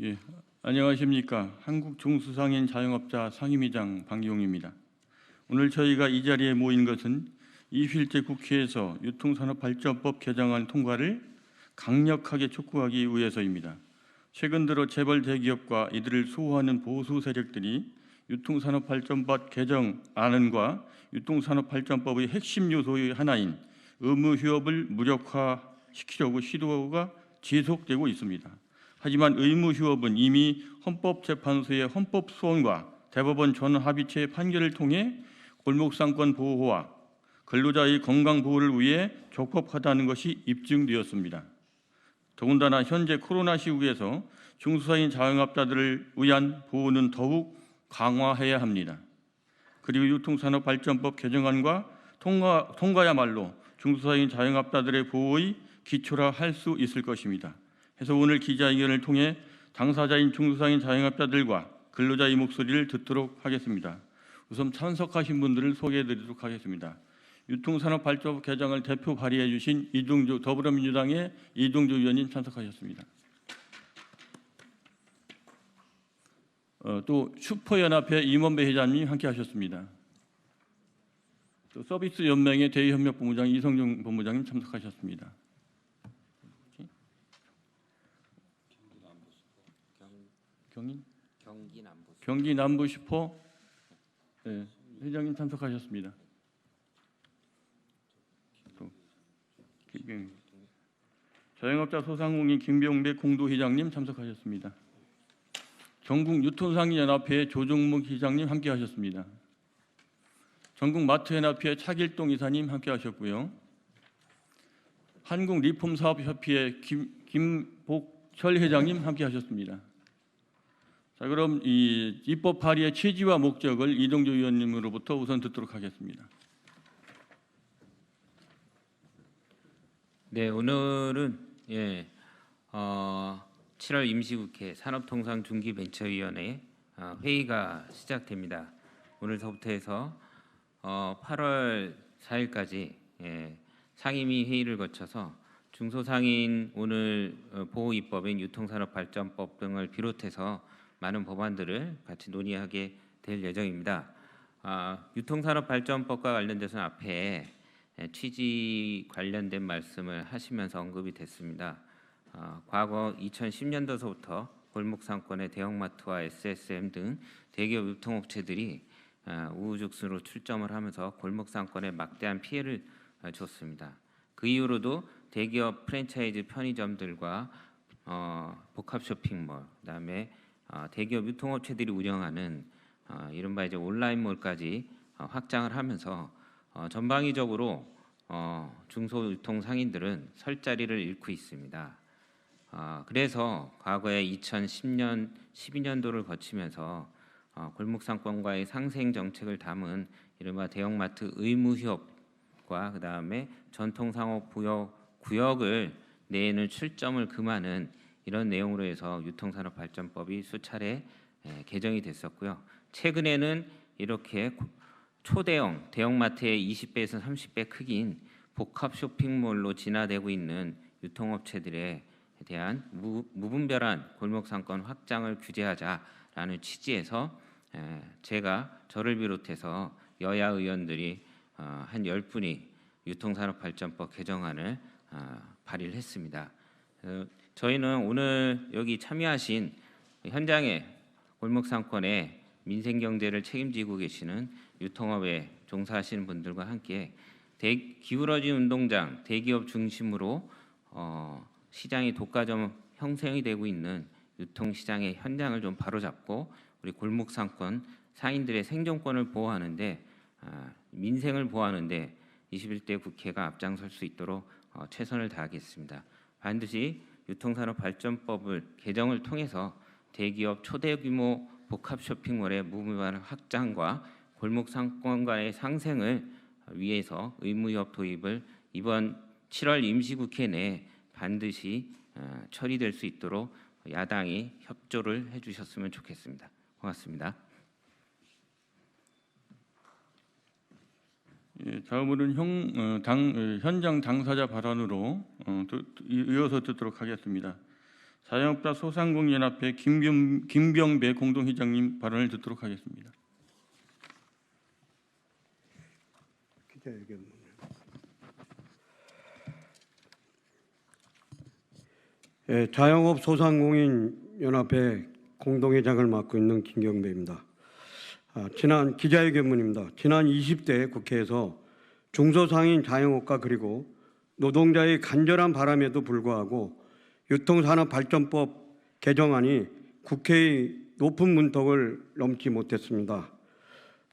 예, 안녕하십니까. 한국중수상인 자영업자 상임위장 방기용입니다. 오늘 저희가 이 자리에 모인 것은 20일째 국회에서 유통산업발전법 개정안 통과를 강력하게 촉구하기 위해서입니다. 최근 들어 재벌 대기업과 이들을 수호하는 보수 세력들이 유통산업발전법 개정안과 유통산업발전법의 핵심 요소의 하나인 의무휴업을 무력화시키려고 시도가 지속되고 있습니다. 하지만 의무휴업은 이미 헌법재판소의 헌법소원과 대법원 전합의체의 판결을 통해 골목상권 보호와 근로자의 건강 보호를 위해 적법하다는 것이 입증되었습니다. 더군다나 현재 코로나 시국에서 중소상인 자영업자들을 위한 보호는 더욱 강화해야 합니다. 그리고 유통산업발전법 개정안과 통과야말로 중소상인 자영업자들의 보호의 기초라 할 수 있을 것입니다. 해서 오늘 기자회견을 통해 당사자인 중소상인 자영업자들과 근로자의 목소리를 듣도록 하겠습니다. 우선 참석하신 분들을 소개해드리도록 하겠습니다. 유통산업발전법 개정을 대표 발의해 주신 더불어민주당의 이동주 의원님 참석하셨습니다. 또 슈퍼연합회 임원배 회장님 함께하셨습니다. 또 서비스연맹의 대의협력본부장 이성중 본부장님 참석하셨습니다. 경기 남부 슈퍼 회장님 참석하셨습니다. 자영업자 소상공인 김병백 공도회장님 참석하셨습니다. 전국 유통상인연합회 조종목 회장님 함께하셨습니다. 전국 마트연합회 차길동 이사님 함께하셨고요. 한국리폼사업협회 김복철 회장님 함께하셨습니다. 자, 그럼 이 입법 발의의 취지와 목적을 이동주 의원님으로부터 우선 듣도록 하겠습니다. 네, 오늘은 7월 임시국회 산업통상중기벤처위원회 회의가 시작됩니다. 오늘서부터 해서 8월 4일까지 상임위 회의를 거쳐서 중소상인 오늘 보호입법인 유통산업발전법 등을 비롯해서 많은 법안들을 같이 논의하게 될 예정입니다. 유통산업발전법과 관련돼서는 앞에 취지 관련된 말씀을 하시면서 언급이 됐습니다. 과거 2010년도서부터 골목상권의 대형마트와 SSM 등 대기업 유통업체들이 우후죽순으로 출점을 하면서 골목상권에 막대한 피해를 줬습니다. 그 이후로도 대기업 프랜차이즈 편의점들과 복합 쇼핑몰, 그다음에 대기업 유통업체들이 운영하는 이른바 이제 온라인몰까지 확장을 하면서 전방위적으로 중소유통 상인들은 설 자리를 잃고 있습니다. 그래서 과거에 2010년, 12년도를 거치면서 골목상권과의 상생 정책을 담은 이른바 대형마트 의무휴업과 그 다음에 전통상업 구역을 내에는 출점을 금하는 이런 내용으로 해서 유통산업발전법이 수차례 개정이 됐었고요. 최근에는 이렇게 초대형 대형마트의 20배에서 30배 크기인 복합 쇼핑몰로 진화되고 있는 유통업체들에 대한 무분별한 골목상권 확장을 규제하자라는 취지에서 제가 저를 비롯해서 여야 의원들이 한 10분이 유통산업발전법 개정안을 발의를 했습니다. 저희는 오늘 여기 참여하신 현장의 골목상권의 민생경제를 책임지고 계시는 유통업에 종사하시는 분들과 함께 기울어진 운동장, 대기업 중심으로 시장이 독과점 형성이 되고 있는 유통시장의 현장을 좀 바로잡고 우리 골목상권 상인들의 생존권을 보호하는데 민생을 보호하는데 21대 국회가 앞장설 수 있도록 최선을 다하겠습니다. 반드시 유통산업발전법을 개정을 통해서 대기업 초대규모 복합 쇼핑몰의 무분별 확장과 골목상권과의 상생을 위해서 의무휴업 도입을 이번 7월 임시국회 내에 반드시 처리될 수 있도록 야당이 협조를 해주셨으면 좋겠습니다. 고맙습니다. 다음으로는 현장 당사자 발언으로 이어서 듣도록 하겠습니다. 자영업자 소상공인연합회 김병배 공동회장님 발언을 듣도록 하겠습니다. 기자회견. 자영업 소상공인 연합회 공동회장을 맡고 있는 김경배입니다. 지난 기자회견문입니다. 지난 20대 국회에서 중소상인 자영업가 그리고 노동자의 간절한 바람에도 불구하고 유통산업발전법 개정안이 국회의 높은 문턱을 넘지 못했습니다.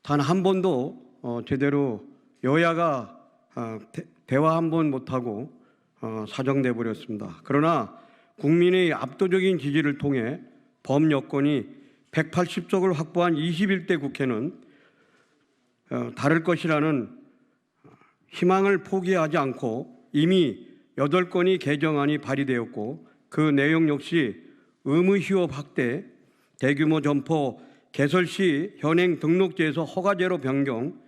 단 한 번도 제대로 여야가 대화 한 번 못하고 사정돼 버렸습니다. 그러나 국민의 압도적인 지지를 통해 범여권이 180석을 확보한 21대 국회는 다를 것이라는 희망을 포기하지 않고 이미 8건의 개정안이 발의되었고 그 내용 역시 의무휴업 확대, 대규모 점포 개설 시 현행 등록제에서 허가제로 변경,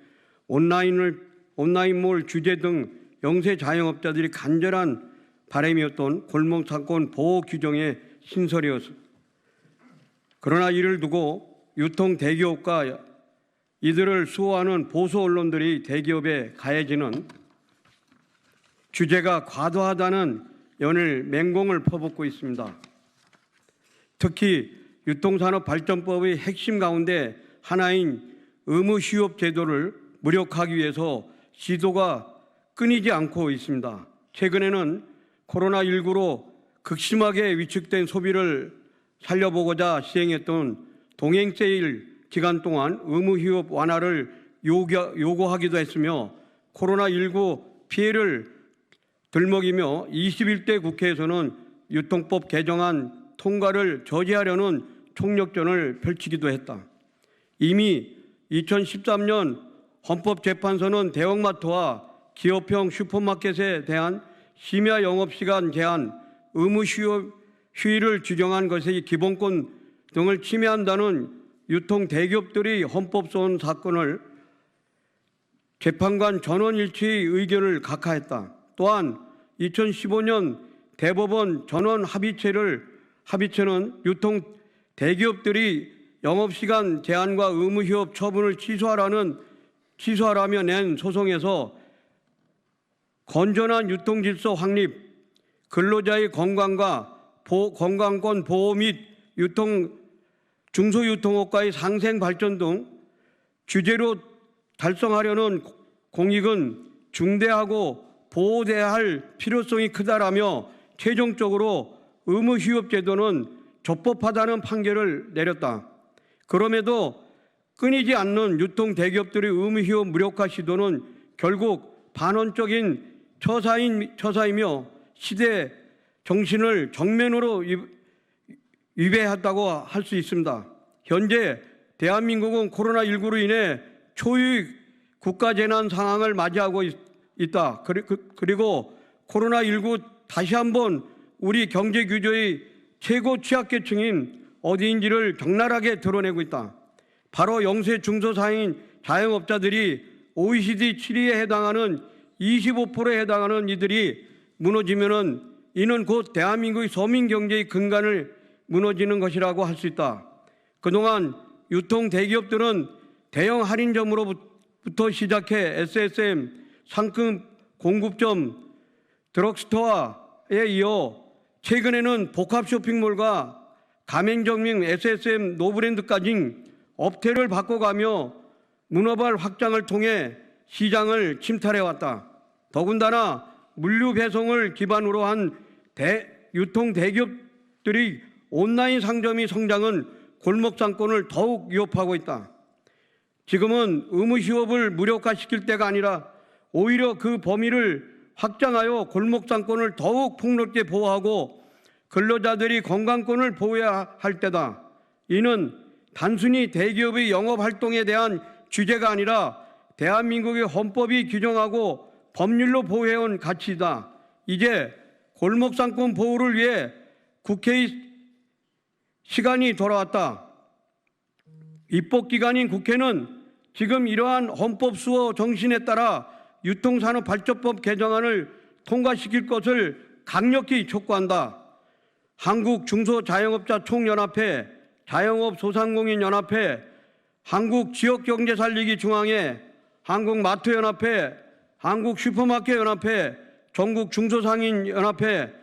온라인몰 규제 등 영세 자영업자들이 간절한 바람이었던 골목상권 보호 규정의 신설이었습니다. 그러나 이를 두고 유통 대기업과 이들을 수호하는 보수 언론들이 대기업에 가해지는 규제가 과도하다는 연일 맹공을 퍼붓고 있습니다. 특히 유통산업발전법의 핵심 가운데 하나인 의무휴업 제도를 무력화하기 위해서 시도가 끊이지 않고 있습니다. 최근에는 코로나19로 극심하게 위축된 소비를 살려보고자 시행했던 동행세일 기간 동안 의무휴업 완화를 요구하기도 했으며 코로나19 피해를 들먹이며 21대 국회에서는 유통법 개정안 통과를 저지하려는 총력전을 펼치기도 했다. 이미 2013년 헌법재판소는 대형마트와 기업형 슈퍼마켓에 대한 심야 영업시간 제한, 휴일을 규정한 것의 기본권 등을 침해한다는 유통 대기업들이 헌법소원 사건을 재판관 전원일치의 의견을 각하했다. 또한 2015년 대법원 전원 합의체는 유통 대기업들이 영업시간 제한과 의무휴업 처분을 취소하라며 낸 소송에서 건전한 유통질서 확립, 근로자의 건강권 보호 및 중소유통업과의 상생 발전 등 규제로 달성하려는 공익은 중대하고 보호돼야 할 필요성이 크다라며 최종적으로 의무휴업 제도는 적법하다는 판결을 내렸다. 그럼에도 끊이지 않는 유통 대기업들의 의무휴업 무력화 시도는 결국 반원적인 처사이며 시대 정신을 정면으로 위배했다고 할 수 있습니다. 현재 대한민국은 코로나19로 인해 초유의 국가재난 상황을 맞이하고 있다. 그리고 코로나19 다시 한번 우리 경제규조의 최고 취약계층인 어디인지를 적나라하게 드러내고 있다. 바로 영세 중소상인 자영업자들이 OECD 7위에 해당하는 25%에 해당하는 이들이 무너지면은 이는 곧 대한민국의 서민 경제의 근간을 무너지는 것이라고 할 수 있다. 그동안 유통 대기업들은 대형 할인점으로부터 시작해 SSM, 상급 공급점, 드럭스토어에 이어 최근에는 복합 쇼핑몰과 가맹점인 SSM 노브랜드까지 업태를 바꿔가며 문어발 확장을 통해 시장을 침탈해왔다. 더군다나 물류 배송을 기반으로 한 유통 대기업들이 온라인 상점의 성장은 골목 상권을 더욱 위협하고 있다. 지금은 의무휴업을 무력화시킬 때가 아니라 오히려 그 범위를 확장하여 골목 상권을 더욱 폭넓게 보호하고 근로자들이 건강권을 보호해야 할 때다. 이는 단순히 대기업의 영업활동에 대한 규제가 아니라 대한민국의 헌법이 규정하고 법률로 보호해온 가치이다. 이제 골목상권 보호를 위해 국회의 시간이 돌아왔다. 입법기관인 국회는 지금 이러한 헌법 수호 정신에 따라 유통산업발전법 개정안을 통과시킬 것을 강력히 촉구한다. 한국중소자영업자 총연합회, 자영업소상공인연합회, 한국지역경제살리기 중앙회, 한국마트연합회, 한국슈퍼마켓연합회, 전국중소상인연합회,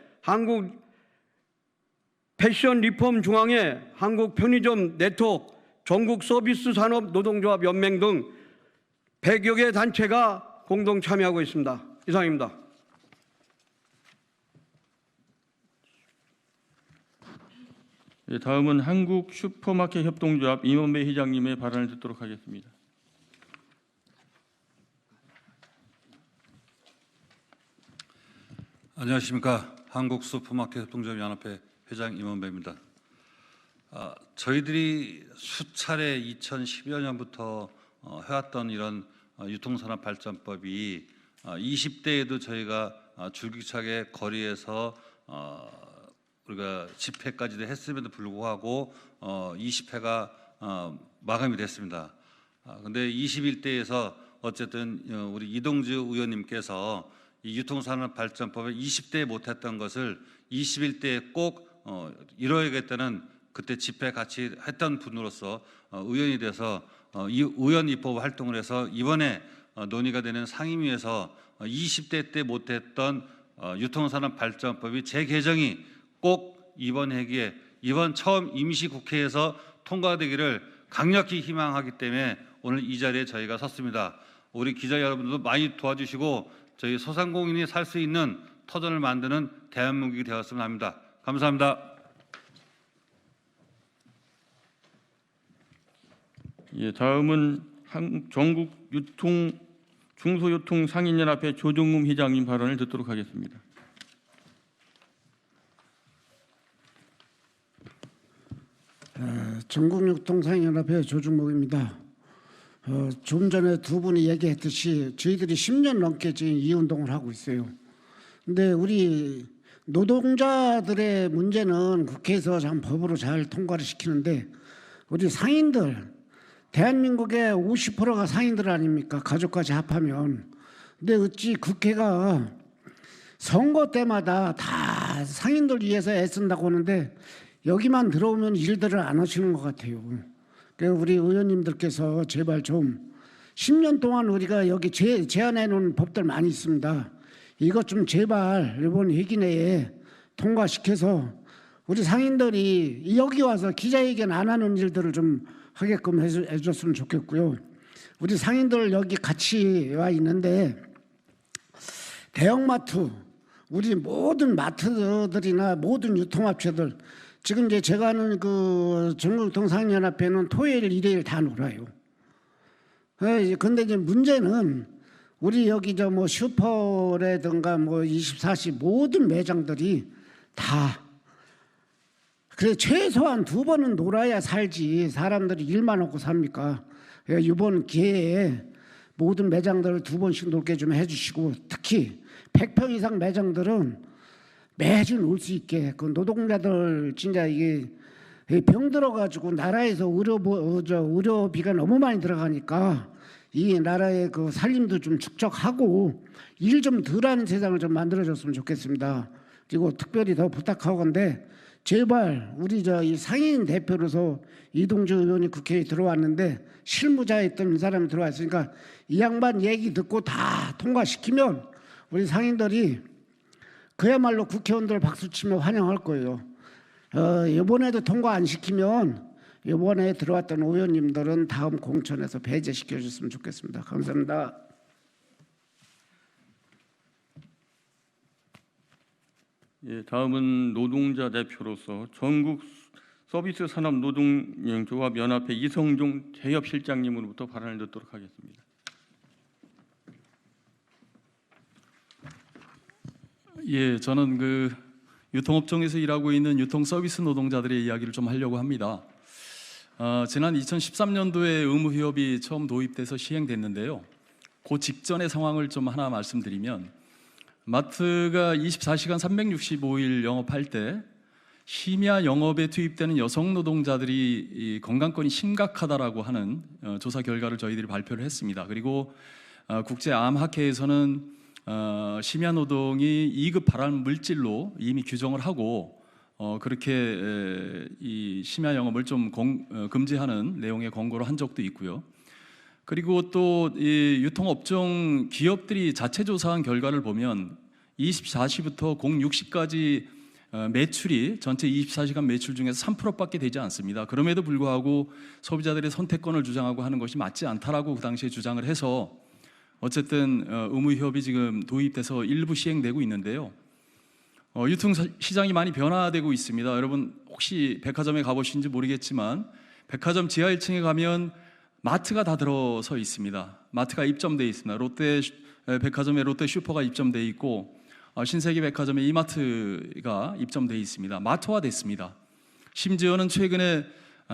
한국패션리폼중앙회, 한국편의점 네트워크, 전국서비스산업노동조합연맹 등 100여 개 단체가 공동 참여하고 있습니다. 이상입니다. 예, 다음은 한국 슈퍼마켓 협동조합 임원배 회장님의 발언을 듣도록 하겠습니다. 안녕하십니까. 한국 슈퍼마켓 협동조합 연합회 회장 임원배입니다. 저희들이 수차례 2010여 년부터 해왔던 이런 유통산업 발전법이 20대에도 저희가 줄기차게 거리에서 우리가 집회까지도 했음에도 불구하고 20회가 마감이 됐습니다. 그런데 21대에서 어쨌든 우리 이동주 의원님께서 이 유통산업 발전법을 20대에 못했던 것을 21대에 꼭 이뤄야겠다는 그때 집회 같이 했던 분으로서 의원이 돼서 이 의원 입법 활동을 해서 이번에 논의가 되는 상임위에서 20대 때 못했던 유통산업 발전법이 재개정이 꼭 이번 회기에 이번 처음 임시국회에서 통과되기를 강력히 희망하기 때문에 오늘 이 자리에 저희가 섰습니다. 우리 기자 여러분들도 많이 도와주시고 저희 소상공인이 살 수 있는 터전을 만드는 대한민국이 되었으면 합니다. 감사합니다. 예, 다음은 전국 중소유통 상인연합회 조정움 회장님 발언을 듣도록 하겠습니다. 전국유통상인연합회 조중목입니다. 좀 전에 두 분이 얘기했듯이 저희들이 10년 넘게 지금 이 운동을 하고 있어요. 근데 우리 노동자들의 문제는 국회에서 참 법으로 잘 통과를 시키는데 우리 상인들, 대한민국의 50%가 상인들 아닙니까? 가족까지 합하면. 근데 어찌 국회가 선거 때마다 다 상인들 위해서 애쓴다고 하는데 여기만 들어오면 일들을 안 하시는 것 같아요. 그래서 우리 의원님들께서 제발 좀 10년 동안 우리가 여기 제안해 놓은 법들 많이 있습니다. 이것 좀 제발 이번 회기 내에 통과시켜서 우리 상인들이 여기 와서 기자회견 안 하는 일들을 좀 하게끔 해줬으면 좋겠고요. 우리 상인들 여기 같이 와 있는데 대형마트, 우리 모든 마트들이나 모든 유통업체들 지금 이제 제가 아는 그 전국유통상인연합회는 토요일, 일요일 다 놀아요. 근데 이제 문제는 우리 여기 저 뭐 슈퍼라든가 뭐 24시 모든 매장들이 다 그래 최소한 2번은 놀아야 살지 사람들이 일만 하고 삽니까? 이번 기회에 모든 매장들을 2번씩 놀게 좀 해주시고 특히 100평 이상 매장들은 매주 놀 수 있게 그 노동자들 진짜 이게 병 들어가지고 나라에서 의료비가 너무 많이 들어가니까 이 나라의 그 살림도 좀 축적하고 일 좀 덜하는 세상을 좀 만들어줬으면 좋겠습니다. 그리고 특별히 더 부탁하건데 제발 우리 이 상인 대표로서 이동주 의원이 국회에 들어왔는데 실무자였던 이 사람이 들어왔으니까 이 양반 얘기 듣고 다 통과시키면 우리 상인들이 그야말로 국회의원들 박수치며 환영할 거예요. 이번에도 통과 안 시키면 이번에 들어왔던 의원님들은 다음 공천에서 배제시켜 줬으면 좋겠습니다. 감사합니다. 예, 다음은 노동자 대표로서 전국 서비스 산업 노동조합 연합회 이성종 개협실장님으로부터 발언을 듣도록 하겠습니다. 예, 저는 그 유통업종에서 일하고 있는 유통 서비스 노동자들의 이야기를 좀 하려고 합니다. 지난 2013년도에 의무휴업이 처음 도입돼서 시행됐는데요. 그 직전의 상황을 좀 하나 말씀드리면 마트가 24시간 365일 영업할 때 심야 영업에 투입되는 여성 노동자들이 이 건강권이 심각하다라고 하는 조사 결과를 저희들이 발표를 했습니다. 그리고 국제암학회에서는 심야 노동이 2급 발암 물질로 이미 규정을 하고 그렇게 이 심야 영업을 좀 금지하는 내용의 권고를 한 적도 있고요. 그리고 또 이 유통업종 기업들이 자체 조사한 결과를 보면 24시부터 06시까지 매출이 전체 24시간 매출 중에서 3%밖에 되지 않습니다. 그럼에도 불구하고 소비자들의 선택권을 주장하고 하는 것이 맞지 않다라고 그 당시에 주장을 해서 어쨌든 의무휴업이 지금 도입돼서 일부 시행되고 있는데요. 유통 시장이 많이 변화되고 있습니다. 여러분 혹시 백화점에 가보신지 모르겠지만 백화점 지하 1층에 가면 마트가 다 들어서 있습니다. 마트가 입점돼 있습니다. 롯데 백화점에 롯데 슈퍼가 입점돼 있고 신세계 백화점에 이마트가 입점돼 있습니다. 마트화됐습니다. 심지어는 최근에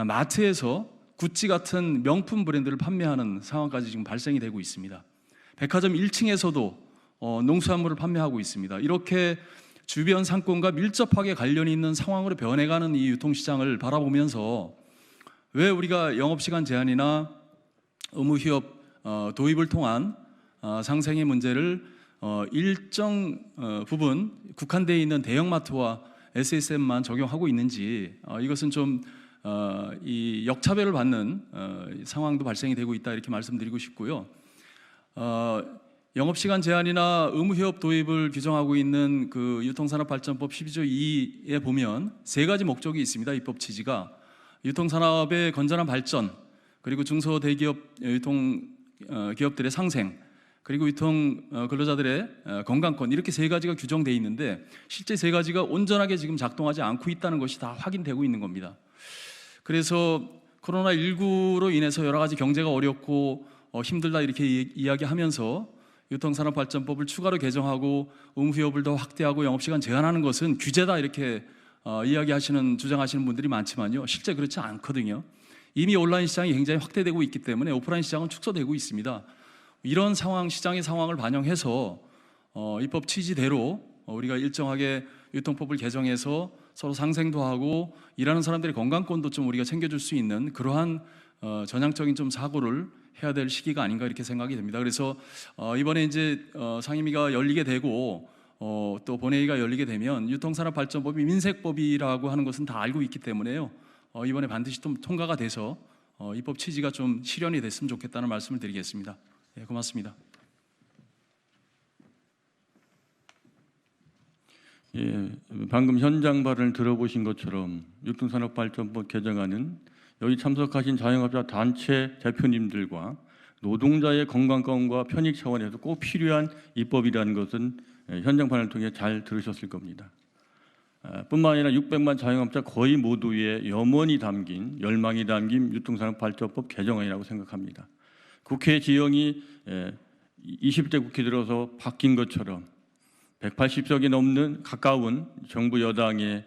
마트에서 구찌 같은 명품 브랜드를 판매하는 상황까지 지금 발생이 되고 있습니다. 백화점 1층에서도 농수산물을 판매하고 있습니다. 이렇게 주변 상권과 밀접하게 관련이 있는 상황으로 변해가는 이 유통시장을 바라보면서 왜 우리가 영업시간 제한이나 의무휴업 도입을 통한 상생의 문제를 일정 부분 국한되어 있는 대형마트와 SSM만 적용하고 있는지 이것은 좀 이 역차별을 받는 상황도 발생이 되고 있다 이렇게 말씀드리고 싶고요. 영업시간 제한이나 의무휴업 도입을 규정하고 있는 그 유통산업발전법 12조 2에 보면 세 가지 목적이 있습니다. 입법 취지가 유통산업의 건전한 발전, 그리고 중소대기업 유통기업들의 상생, 그리고 유통 근로자들의 건강권, 이렇게 세 가지가 규정되어 있는데 실제 세 가지가 온전하게 지금 작동하지 않고 있다는 것이 다 확인되고 있는 겁니다. 그래서 코로나19로 인해서 여러 가지 경제가 어렵고 힘들다 이렇게 이야기하면서 유통산업발전법을 추가로 개정하고 의무휴업을 더 확대하고 영업시간 제한하는 것은 규제다 이렇게 주장하시는 분들이 많지만요, 실제 그렇지 않거든요. 이미 온라인 시장이 굉장히 확대되고 있기 때문에 오프라인 시장은 축소되고 있습니다. 이런 상황, 시장의 상황을 반영해서 입법 취지대로 우리가 일정하게 유통법을 개정해서 서로 상생도 하고 일하는 사람들의 건강권도 좀 우리가 챙겨줄 수 있는 그러한 전향적인 좀 사고를 해야 될 시기가 아닌가 이렇게 생각이 됩니다. 그래서 이번에 이제 상임위가 열리게 되고 또 본회의가 열리게 되면 유통산업발전법이 민색법이라고 하는 것은 다 알고 있기 때문에요. 이번에 반드시 좀 통과가 돼서 입법 취지가 좀 실현이 됐으면 좋겠다는 말씀을 드리겠습니다. 네, 고맙습니다. 예, 방금 현장 발언을 들어보신 것처럼 유통산업발전법 개정안은 여기 참석하신 자영업자 단체 대표님들과 노동자의 건강권과 편익 차원에서 꼭 필요한 입법이라는 것은 현장 발언을 통해 잘 들으셨을 겁니다. 뿐만 아니라 600만 자영업자 거의 모두의 염원이 담긴, 열망이 담긴 유통산업발전법 개정안이라고 생각합니다. 국회 지형이 20대 국회 들어서 바뀐 것처럼 180석이 넘는 가까운 정부 여당의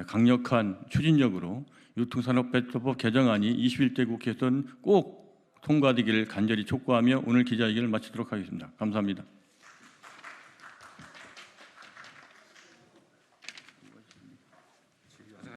강력한 추진력으로 유통산업발전법 개정안이 21대 국회에서는 꼭 통과되기를 간절히 촉구하며 오늘 기자회견을 마치도록 하겠습니다. 감사합니다.